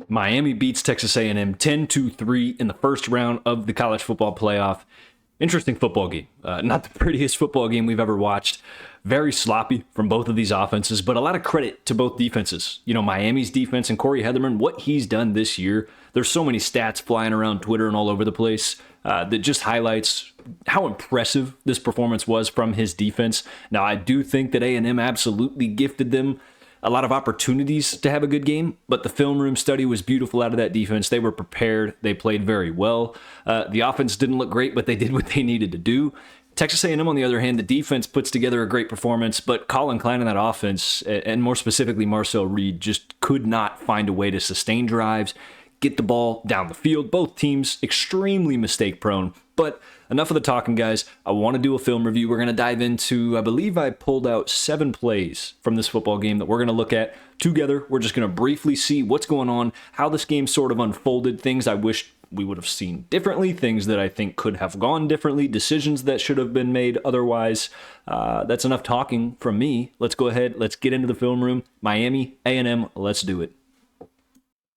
Miami beats Texas A&M 10-3 in the first round of the college football playoff. Interesting football game. Not the prettiest football game we've ever watched. Very sloppy from both of these offenses, but a lot of credit to both defenses. You know, Miami's defense and Corey Heatherman, what he's done this year. There's so many stats flying around Twitter and all over the place that just highlights how impressive this performance was from his defense. Now, I do think that A&M absolutely gifted them a lot of opportunities to have a good game, but the film room study was beautiful out of that defense. They were prepared. They played very well. The offense didn't look great, but they did what they needed to do. Texas A&M, on the other hand, the defense puts together a great performance, but Colin Klein in that offense, and more specifically Marcel Reed, just could not find a way to sustain drives, get the ball down the field. Both teams extremely mistake-prone. But enough of the talking, guys. I want to do a film review. We're going to dive into, I believe I pulled out 7 plays from this football game that we're going to look at together. We're just going to briefly see what's going on, how this game sort of unfolded, things I wish we would have seen differently, things that I think could have gone differently, decisions that should have been made otherwise. That's enough talking from me. Let's go ahead. Let's get into the film room. Miami, A&M, let's do it.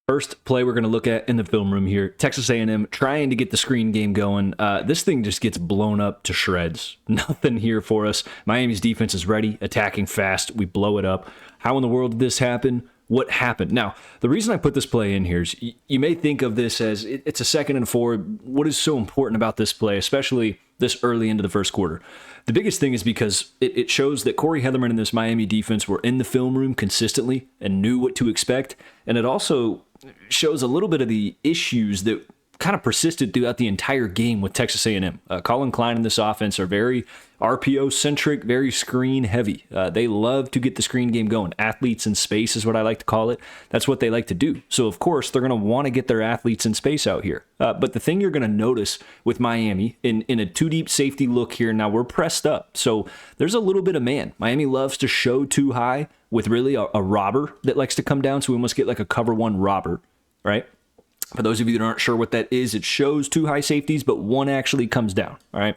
First play we're going to look at in the film room here, Texas A&M trying to get the screen game going. This thing just gets blown up to shreds. Nothing here for us. Miami's defense is ready, attacking fast. We blow it up. How in the world did this happen? What happened? Now, the reason I put this play in here is you may think of this as it's a 2nd and 4. What is so important about this play, especially this early into the first quarter? The biggest thing is because it shows that Corey Heatherman and this Miami defense were in the film room consistently and knew what to expect. And it also shows a little bit of the issues that kind of persisted throughout the entire game with Texas A&M. Colin Klein and this offense are very RPO-centric, very screen-heavy. They love to get the screen game going. Athletes in space is what I like to call it. That's what they like to do. So, of course, they're going to want to get their athletes in space out here. But the thing you're going to notice with Miami, in a two-deep safety look here, now we're pressed up. So there's a little bit of man. Miami loves to show too high with really a robber that likes to come down. So we almost get like a cover one robber, right? For those of you that aren't sure what that is, it shows 2 high safeties, but one actually comes down, all right?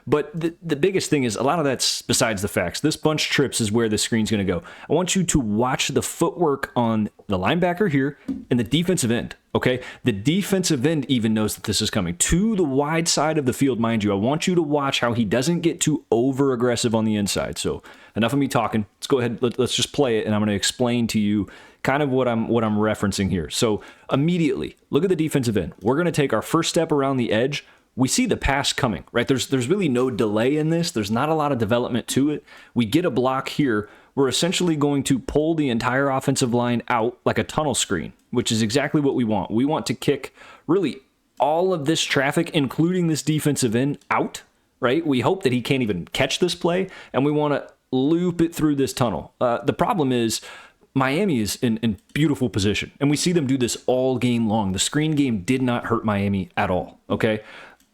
But the biggest thing is a lot of that's besides the facts. This bunch trips is where the screen's going to go. I want you to watch the footwork on the linebacker here and the defensive end, okay? The defensive end even knows that this is coming. To the wide side of the field, mind you, I want you to watch how he doesn't get too over-aggressive on the inside. So enough of me talking. Let's go ahead. Let's just play it, and I'm going to explain to you kind of what I'm referencing here. So immediately, look at the defensive end. We're going to take our first step around the edge. We see the pass coming, right? There's really no delay in this. There's not a lot of development to it. We get a block here. We're essentially going to pull the entire offensive line out like a tunnel screen, which is exactly what we want. We want to kick really all of this traffic, including this defensive end, out, right? We hope that he can't even catch this play, and we want to loop it through this tunnel. The problem is Miami is in beautiful position, and we see them do this all game long. The screen game did not hurt Miami at all, okay?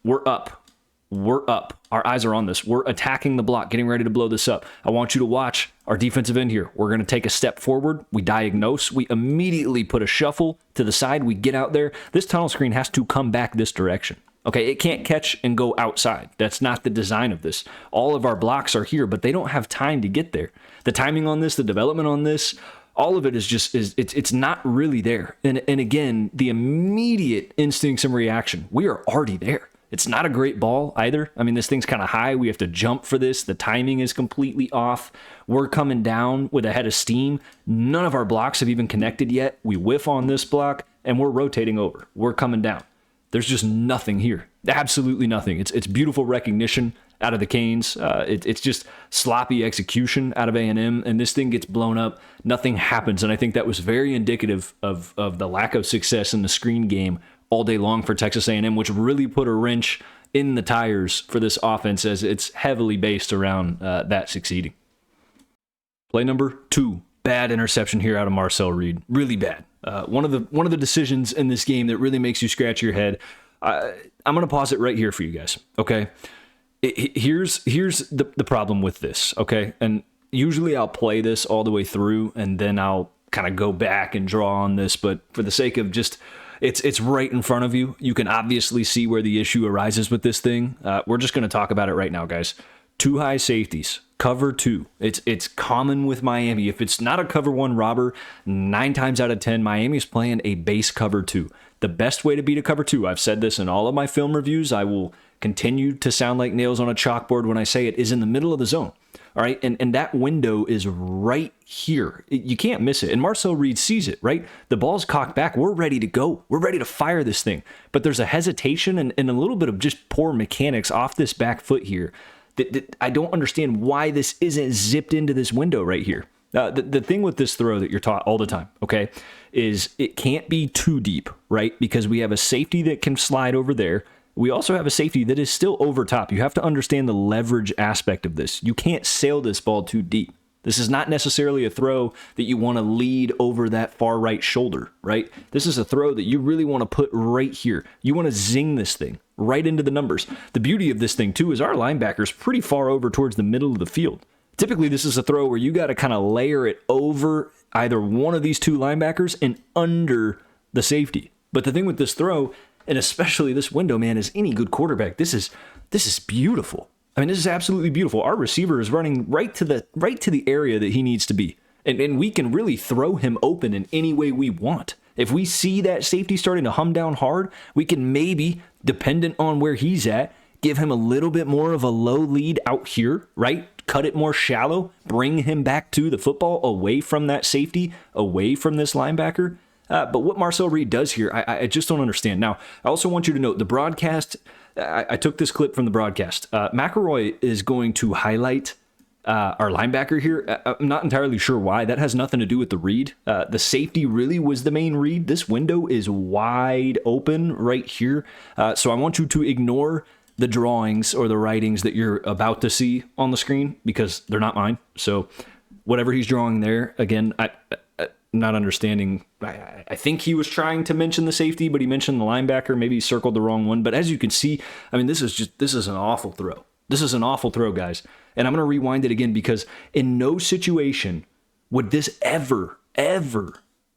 We're up. We're up. Our eyes are on this. We're attacking the block, getting ready to blow this up. I want you to watch our defensive end here. We're going to take a step forward. We diagnose. We immediately put a shuffle to the side. We get out there. This tunnel screen has to come back this direction. Okay, it can't catch and go outside. That's not the design of this. All of our blocks are here, but they don't have time to get there. The timing on this, the development on this, all of it is just, it's not really there. And again, the immediate instincts and reaction, we are already there. It's not a great ball either. I mean, this thing's kind of high. We have to jump for this. The timing is completely off. We're coming down with a head of steam. None of our blocks have even connected yet. We whiff on this block, and we're rotating over. We're coming down. There's just nothing here. Absolutely nothing. It's beautiful recognition out of the Canes. It's just sloppy execution out of A&M, and this thing gets blown up. Nothing happens, and I think that was very indicative of the lack of success in the screen game all day long for Texas A&M, which really put a wrench in the tires for this offense as it's heavily based around that succeeding. Play number 2. Bad interception here out of Marcel Reed. Really bad. One of the decisions in this game that really makes you scratch your head. I'm going to pause it right here for you guys, okay? Here's the problem with this, okay? And usually I'll play this all the way through, and then I'll kind of go back and draw on this, but for the sake of just... It's right in front of you. You can obviously see where the issue arises with this thing. We're just going to talk about it right now, guys. two high safeties, cover two. It's common with Miami. If it's not a cover one robber, 9 times out of 10, Miami's playing a base cover two. The best way to beat a cover two, I've said this in all of my film reviews, I will continue to sound like nails on a chalkboard when I say it, is in the middle of the zone. All right, and that window is right here. You can't miss it. And Marcel Reed sees it, right? The ball's cocked back. We're ready to go. We're ready to fire this thing. But there's a hesitation and a little bit of just poor mechanics off this back foot here. That I don't understand why this isn't zipped into this window right here. The thing with this throw that you're taught all the time, okay, is it can't be too deep, right? Because we have a safety that can slide over there. We also have a safety that is still over top. You have to understand the leverage aspect of this. You can't sail this ball too deep. This is not necessarily a throw that you want to lead over that far right shoulder, right? This is a throw that you really want to put right here. You want to zing this thing right into the numbers. The beauty of this thing, too, is our linebacker's pretty far over towards the middle of the field. Typically, this is a throw where you got to kind of layer it over either one of these two linebackers and under the safety. But the thing with this throw, and especially this window, man, is any good quarterback, this is beautiful. I mean, this is absolutely beautiful. Our receiver is running right to the area that he needs to be. And we can really throw him open in any way we want. If we see that safety starting to hum down hard, we can maybe, dependent on where he's at, give him a little bit more of a low lead out here, right? Cut it more shallow, bring him back to the football, away from that safety, away from this linebacker. But what Marcel Reed does here, I just don't understand. Now, I also want you to note the broadcast. I took this clip from the broadcast. McElroy is going to highlight our linebacker here. I'm not entirely sure why. That has nothing to do with the read. The safety really was the main read. This window is wide open right here. So I want you to ignore the drawings or the writings that you're about to see on the screen because they're not mine. So whatever he's drawing there, again, I'm not understanding. I think he was trying to mention the safety, but he mentioned the linebacker. Maybe he circled the wrong one. But as you can see, I mean, this is an awful throw. This is an awful throw, guys. And I'm going to rewind it again because in no situation would this ever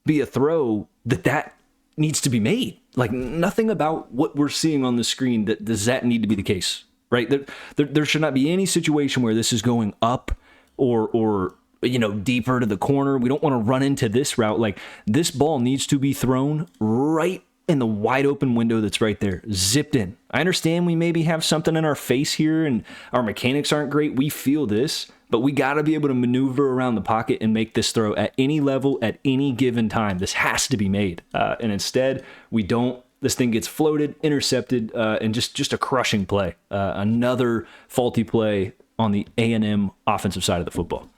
be a throw that needs to be made. Like nothing about what we're seeing on the screen does that need to be the case, right? There should not be any situation where this is going up or deeper to the corner. We don't want to run into this route. Like this ball needs to be thrown right in the wide open window that's right there, zipped in. I understand we maybe have something in our face here and our mechanics aren't great. We feel this, but we got to be able to maneuver around the pocket and make this throw at any level at any given time. This has to be made. And instead, we don't. This thing gets floated, intercepted, and just a crushing play. Another faulty play on the A&M offensive side of the football.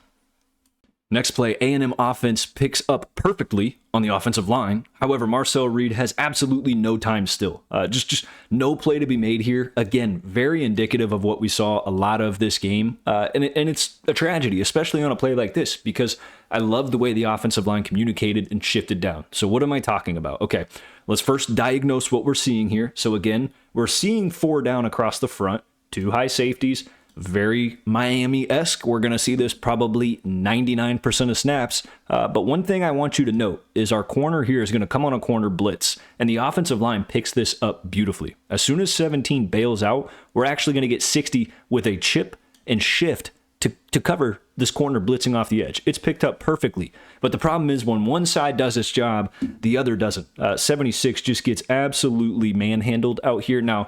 Next play, A&M offense picks up perfectly on the offensive line. However, Marcel Reed has absolutely no time still. Just no play to be made here. Again, very indicative of what we saw a lot of this game. And it's a tragedy, especially on a play like this, because I love the way the offensive line communicated and shifted down. So what am I talking about? Okay, let's first diagnose what we're seeing here. So again, we're seeing 4 down across the front, 2 high safeties, very Miami-esque. We're going to see this probably 99% of snaps. But one thing I want you to note is our corner here is going to come on a corner blitz, and the offensive line picks this up beautifully. As soon as 17 bails out, we're actually going to get 60 with a chip and shift to cover this corner blitzing off the edge. It's picked up perfectly. But the problem is when one side does its job, the other doesn't. 76 just gets absolutely manhandled out here. Now,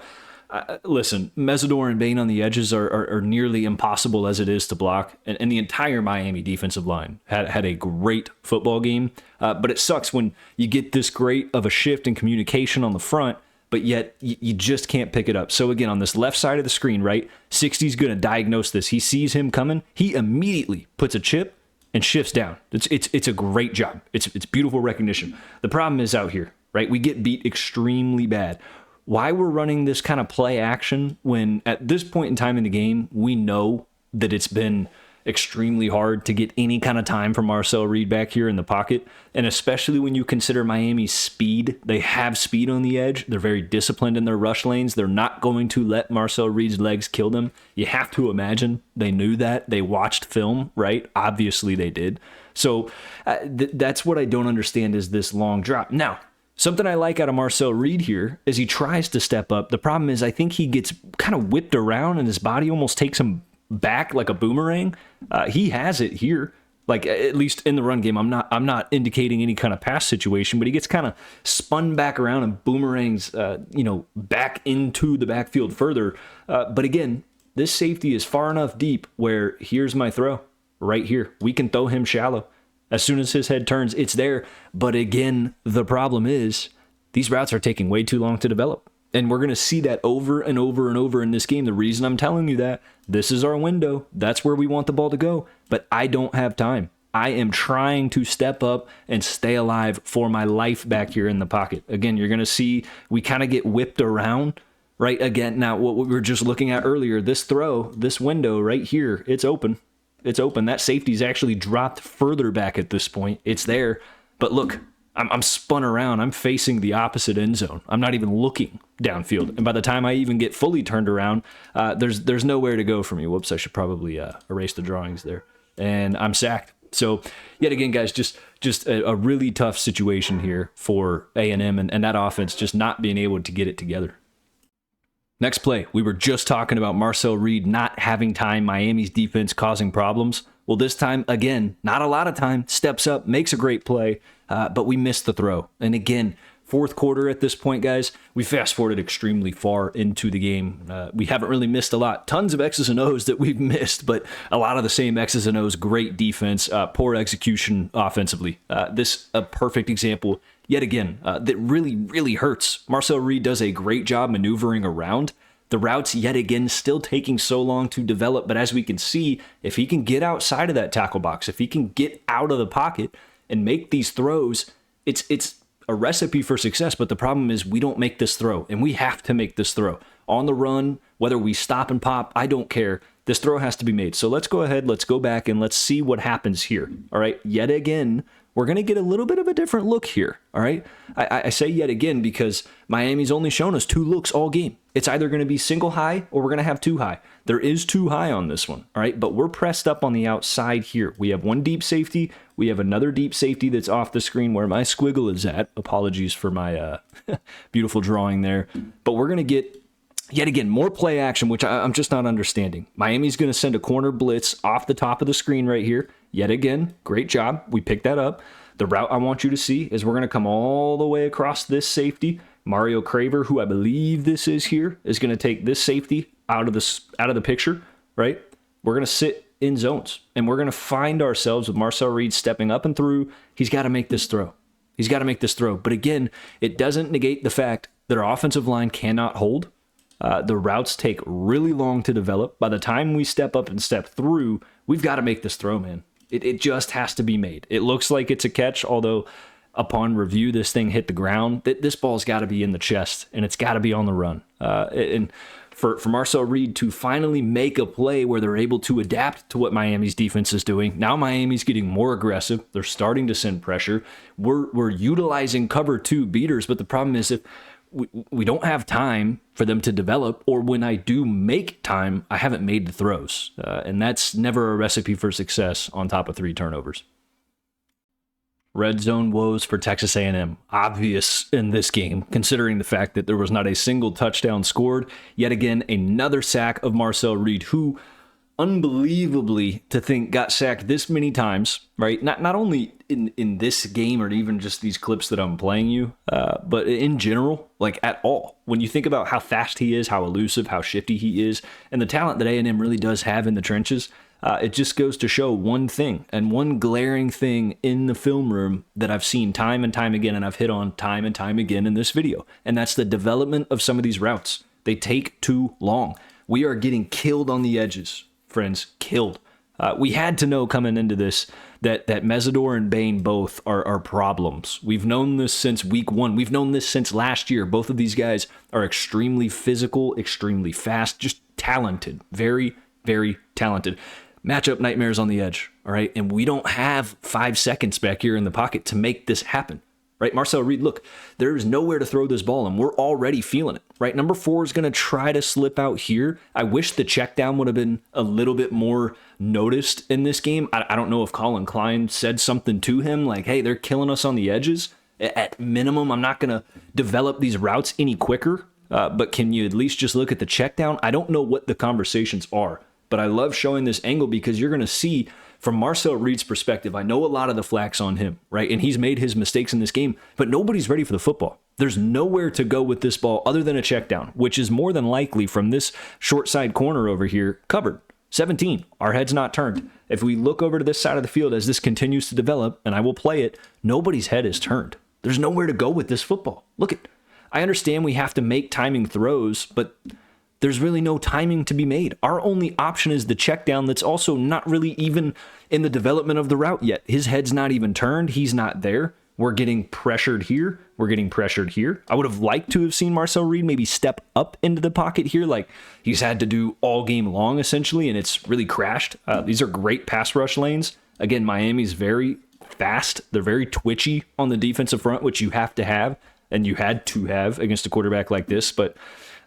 listen, Mesidor and Bain on the edges are nearly impossible as it is to block, and the entire Miami defensive line had a great football game, but it sucks when you get this great of a shift in communication on the front, but yet you just can't pick it up. So again, on this left side of the screen, right, 60's going to diagnose this. He sees him coming. He immediately puts a chip and shifts down. It's a great job. It's beautiful recognition. The problem is out here, right? We get beat extremely bad. Why we're running this kind of play action when at this point in time in the game, we know that it's been extremely hard to get any kind of time from Marcel Reed back here in the pocket. And especially when you consider Miami's speed, they have speed on the edge. They're very disciplined in their rush lanes. They're not going to let Marcel Reed's legs kill them. You have to imagine they knew that. They watched film, right? Obviously they did. So that's what I don't understand is this long drop. Now, something I like out of Marcel Reed here is he tries to step up. The problem is I think he gets kind of whipped around and his body almost takes him back like a boomerang. He has it here. Like, at least in the run game, I'm not indicating any kind of pass situation, but he gets kind of spun back around and boomerangs, back into the backfield further. But again, this safety is far enough deep where here's my throw right here. We can throw him shallow. As soon as his head turns, it's there. But again, the problem is these routes are taking way too long to develop. And we're going to see that over and over and over in this game. The reason I'm telling you that, this is our window. That's where we want the ball to go. But I don't have time. I am trying to step up and stay alive for my life back here in the pocket. Again, you're going to see we kind of get whipped around, right? Again, now what we were just looking at earlier, this throw, this window right here, it's open. It's open. That safety's actually dropped further back at this point. It's there. But look, I'm spun around. I'm facing the opposite end zone. I'm not even looking downfield. And by the time I even get fully turned around, there's nowhere to go for me. Whoops, I should probably erase the drawings there. And I'm sacked. So yet again, guys, just a really tough situation here for A&M and that offense just not being able to get it together. Next play, we were just talking about Marcel Reed not having time, Miami's defense causing problems. Well, this time, again, not a lot of time, steps up, makes a great play, but we missed the throw. And again, fourth quarter at this point, guys, we fast-forwarded extremely far into the game. We haven't really missed a lot. Tons of X's and O's that we've missed, but a lot of the same X's and O's, great defense, poor execution offensively. This a perfect example yet again, that really, really hurts. Marcel Reed does a great job maneuvering around. The routes, yet again, still taking so long to develop. But as we can see, if he can get outside of that tackle box, if he can get out of the pocket and make these throws, it's a recipe for success. But the problem is we don't make this throw, and we have to make this throw. On the run, whether we stop and pop, I don't care. This throw has to be made. So let's go ahead, let's go back, and let's see what happens here. All right, yet again, we're going to get a little bit of a different look here, all right? I say yet again because Miami's only shown us 2 looks all game. It's either going to be single high or we're going to have 2 high. There is 2 high on this one, all right? But we're pressed up on the outside here. We have 1 deep safety. We have another deep safety that's off the screen where my squiggle is at. Apologies for my beautiful drawing there. But we're going to get, yet again, more play action, which I'm just not understanding. Miami's going to send a corner blitz off the top of the screen right here. Yet again, great job. We picked that up. The route I want you to see is we're going to come all the way across this safety. Mario Craver, who I believe this is here, is going to take this safety out of the picture, right? We're going to sit in zones, and we're going to find ourselves with Marcel Reed stepping up and through. He's got to make this throw. He's got to make this throw. But again, it doesn't negate the fact that our offensive line cannot hold. The routes take really long to develop. By the time we step up and step through, we've got to make this throw, man. It just has to be made. It looks like it's a catch, although upon review, this thing hit the ground. This ball's got to be in the chest, and it's got to be on the run. And for Marcel Reed to finally make a play where they're able to adapt to what Miami's defense is doing. Now Miami's getting more aggressive. They're starting to send pressure. We're utilizing cover 2 beaters, but the problem is if we don't have time for them to develop, or when I do make time, I haven't made the throws. And that's never a recipe for success on top of 3 turnovers. Red zone woes for Texas A&M. Obvious in this game, considering the fact that there was not a single touchdown scored. Yet again, another sack of Marcel Reed, who unbelievably to think got sacked this many times, right? Not only in this game or even just these clips that I'm playing you, but in general, like at all. When you think about how fast he is, how elusive, how shifty he is, and the talent that A&M really does have in the trenches, it just goes to show one thing, and one glaring thing in the film room that I've seen time and time again, and I've hit on time and time again in this video, and that's the development of some of these routes. They take too long. We are getting killed on the edges. Friends, killed. We had to know coming into this that Mesidor and Bain both are problems. We've known this since week 1. We've known this since last year. Both of these guys are extremely physical, extremely fast, just talented. Very, very talented. Matchup nightmares on the edge, all right? And we don't have 5 seconds back here in the pocket to make this happen. Right, Marcel Reed, look, there is nowhere to throw this ball, and we're already feeling it. Right, number 4 is going to try to slip out here. I wish the check down would have been a little bit more noticed in this game. I don't know if Colin Klein said something to him, like, hey, they're killing us on the edges. At minimum, I'm not going to develop these routes any quicker, but can you at least just look at the check down? I don't know what the conversations are But I love showing this angle because you're going to see from Marcel Reed's perspective, I know a lot of the flack's on him, right? And he's made his mistakes in this game, but nobody's ready for the football. There's nowhere to go with this ball other than a check down, which is more than likely from this short side corner over here covered. 17, our head's not turned. If we look over to this side of the field as this continues to develop, and I will play it, nobody's head is turned. There's nowhere to go with this football. Look at, I understand we have to make timing throws, but there's really no timing to be made. Our only option is the check down that's also not really even in the development of the route yet. His head's not even turned. He's not there. We're getting pressured here. We're getting pressured here. I would have liked to have seen Marcel Reed maybe step up into the pocket here like he's had to do all game long, essentially, and it's really crashed. These are great pass rush lanes. Again, Miami's very fast. They're very twitchy on the defensive front, which you have to have, and you had to have against a quarterback like this. But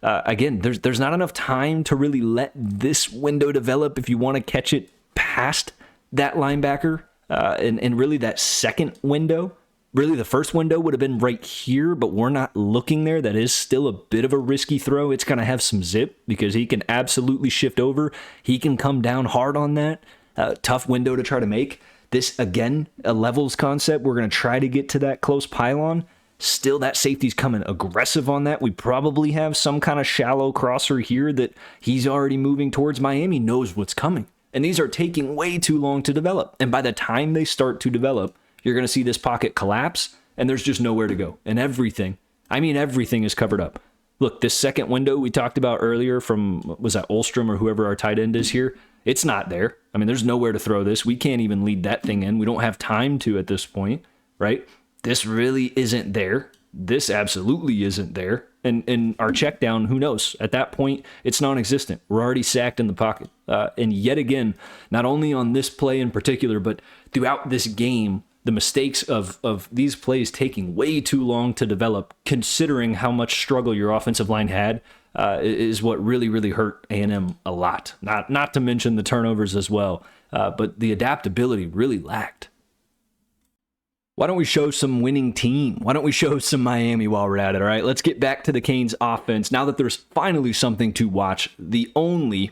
again, there's not enough time to really let this window develop if you want to catch it past that linebacker and really that second window. Really, the first window would have been right here, but we're not looking there. That is still a bit of a risky throw. It's going to have some zip because he can absolutely shift over. He can come down hard on that. Tough window to try to make. This, again, a levels concept. We're going to try to get to that close pylon. Still, that safety's coming aggressive on that. We probably have some kind of shallow crosser here that he's already moving towards. Miami knows what's coming. And these are taking way too long to develop. And by the time they start to develop, you're going to see this pocket collapse, and there's just nowhere to go. And everything, I mean everything is covered up. Look, this second window we talked about earlier from, was that Olstrom or whoever our tight end is here? It's not there. I mean, there's nowhere to throw this. We can't even lead that thing in. We don't have time to at this point, right? This really isn't there. This absolutely isn't there. And our check down, who knows? At that point, it's non-existent. We're already sacked in the pocket. And yet again, not only on this play in particular, but throughout this game, the mistakes of these plays taking way too long to develop, considering how much struggle your offensive line had, is what really, really hurt A&M a lot. Not to mention the turnovers as well, but the adaptability really lacked. Why don't we show some winning team? Why don't we show some Miami while we're at it, all right? Let's get back to the Canes offense. Now that there's finally something to watch, the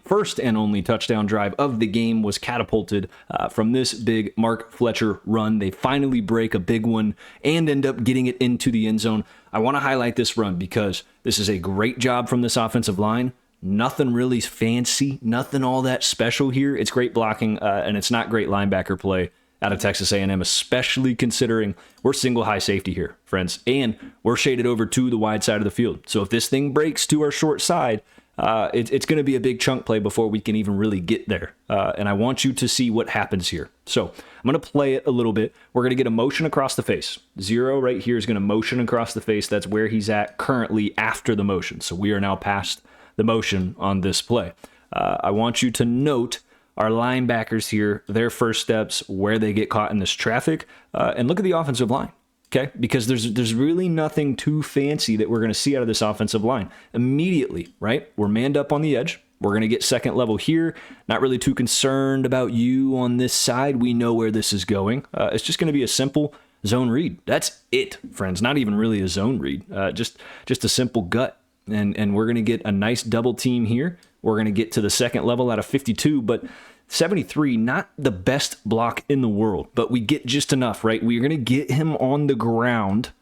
first and only touchdown drive of the game was catapulted from this big Mark Fletcher run. They finally break a big one and end up getting it into the end zone. I want to highlight this run because this is a great job from this offensive line. Nothing really fancy, nothing all that special here. It's great blocking, and it's not great linebacker play out of Texas A&M, especially considering we're single high safety here, friends, and we're shaded over to the wide side of the field. So if this thing breaks to our short side, it's going to be a big chunk play before we can even really get there. And I want you to see what happens here. So I'm going to play it a little bit. We're going to get a motion across the face. 0 right here is going to motion across the face. That's where he's at currently after the motion. So we are now past the motion on this play. I want you to note our linebackers here, their first steps, where they get caught in this traffic, and look at the offensive line, okay? Because there's really nothing too fancy that we're going to see out of this offensive line. Immediately, right? We're manned up on the edge. We're going to get second level here. Not really too concerned about you on this side. We know where this is going. It's just going to be a simple zone read. That's it, friends. Not even really a zone read. Just a simple gut. And we're going to get a nice double team here. We're going to get to the second level out of 52, but 73, not the best block in the world, but we get just enough, right? We're going to get him on the ground.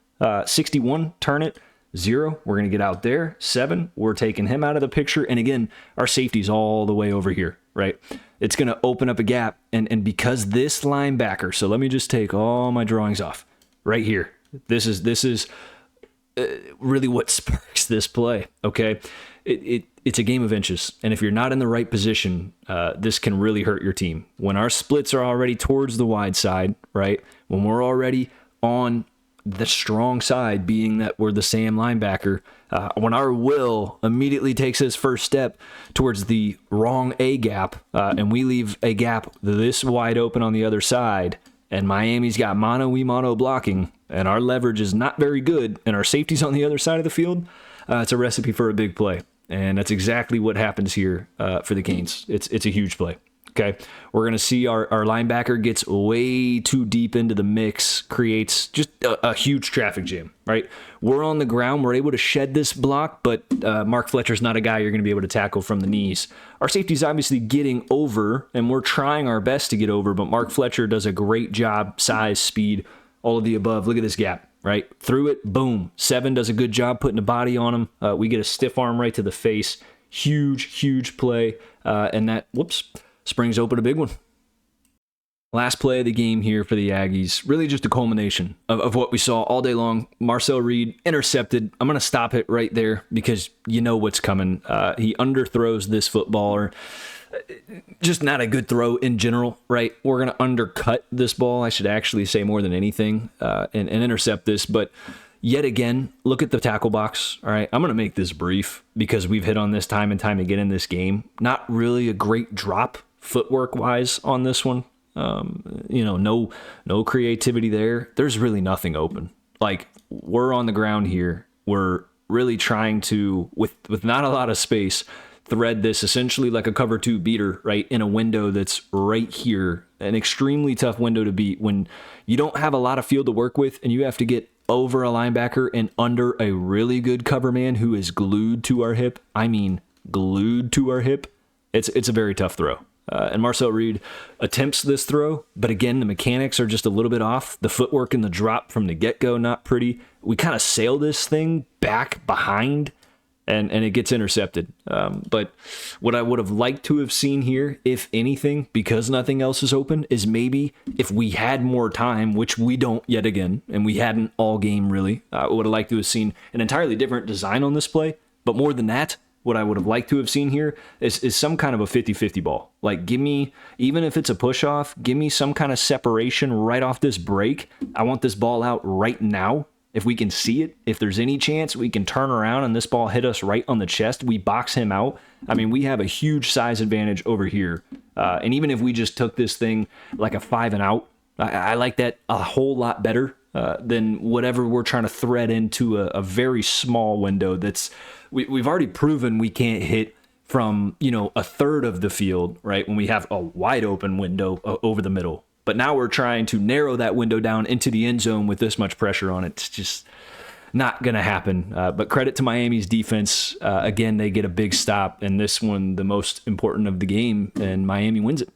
61, turn it. 0, we're going to get out there. 7, we're taking him out of the picture. And again, our safety's all the way over here, right? It's going to open up a gap. And because this linebacker, so let me just take all my drawings off right here. This is really what sparks this play, okay? It's a game of inches, and if you're not in the right position, this can really hurt your team. When our splits are already towards the wide side, right? When we're already on the strong side, being that we're the Sam linebacker, when our Will immediately takes his first step towards the wrong A gap, and we leave a gap this wide open on the other side, and Miami's got mono blocking, and our leverage is not very good, and our safety's on the other side of the field, it's a recipe for a big play. And that's exactly what happens here for the Canes. It's a huge play. Okay, we're going to see our linebacker gets way too deep into the mix, creates just a huge traffic jam, right? We're on the ground. We're able to shed this block, but Mark Fletcher's not a guy you're going to be able to tackle from the knees. Our safety's obviously getting over, and we're trying our best to get over, but Mark Fletcher does a great job, size, speed, all of the above. Look at this gap, right? Through it, boom. 7 does a good job putting a body on him. We get a stiff arm right to the face. Huge play, and that, springs open a big one. Last play of the game here for the Aggies. Really just a culmination of what we saw all day long. Marcel Reed intercepted. I'm going to stop it right there because you know what's coming. He underthrows this footballer. Just not a good throw in general, right? We're going to undercut this ball, I should actually say more than anything, and intercept this. But yet again, look at the tackle box. All right, I'm going to make this brief because we've hit on this time and time again in this game. Not really a great drop footwork-wise on this one. No creativity there. There's really nothing open. Like, we're on the ground here. We're really trying to, with not a lot of space, thread this essentially like a cover 2 beater, right, in a window that's right here. An extremely tough window to beat when you don't have a lot of field to work with and you have to get over a linebacker and under a really good cover man who is glued to our hip. I mean, glued to our hip. It's a very tough throw. And Marcel Reed attempts this throw, but again, the mechanics are just a little bit off. The footwork and the drop from the get-go, not pretty. We kind of sail this thing back behind, and it gets intercepted. But what I would have liked to have seen here, if anything, because nothing else is open, is maybe if we had more time, which we don't yet again, and we hadn't all game really, I would have liked to have seen an entirely different design on this play. But more than that, what I would have liked to have seen here is some kind of a 50-50 ball. Like, give me, even if it's a push-off, give me some kind of separation right off this break. I want this ball out right now. If we can see it, if there's any chance we can turn around and this ball hit us right on the chest, we box him out. I mean, we have a huge size advantage over here. And even if we just took this thing like a 5 and out, I like that a whole lot better than whatever we're trying to thread into a very small window that's we've already proven we can't hit from, a third of the field, right, when we have a wide open window over the middle. But now we're trying to narrow that window down into the end zone with this much pressure on it. It's just not going to happen. But credit to Miami's defense. Again, they get a big stop, and this one, the most important of the game, and Miami wins it.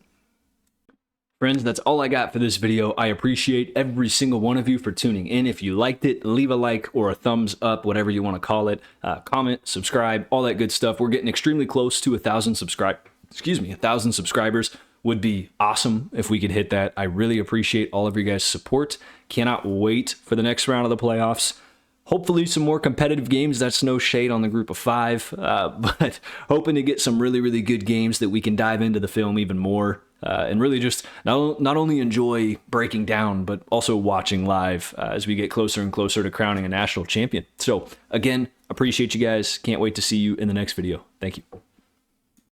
Friends, that's all I got for this video. I appreciate every single one of you for tuning in. If you liked it, leave a like or a thumbs up, whatever you want to call it. Comment, subscribe, all that good stuff. We're getting extremely close to 1,000 subscribers. Would be awesome if we could hit that. I really appreciate all of your guys' support. Cannot wait for the next round of the playoffs. Hopefully some more competitive games. That's no shade on the group of 5, but hoping to get some really good games that we can dive into the film even more. And really just not only enjoy breaking down, but also watching live as we get closer and closer to crowning a national champion. So again, appreciate you guys. Can't wait to see you in the next video. Thank you.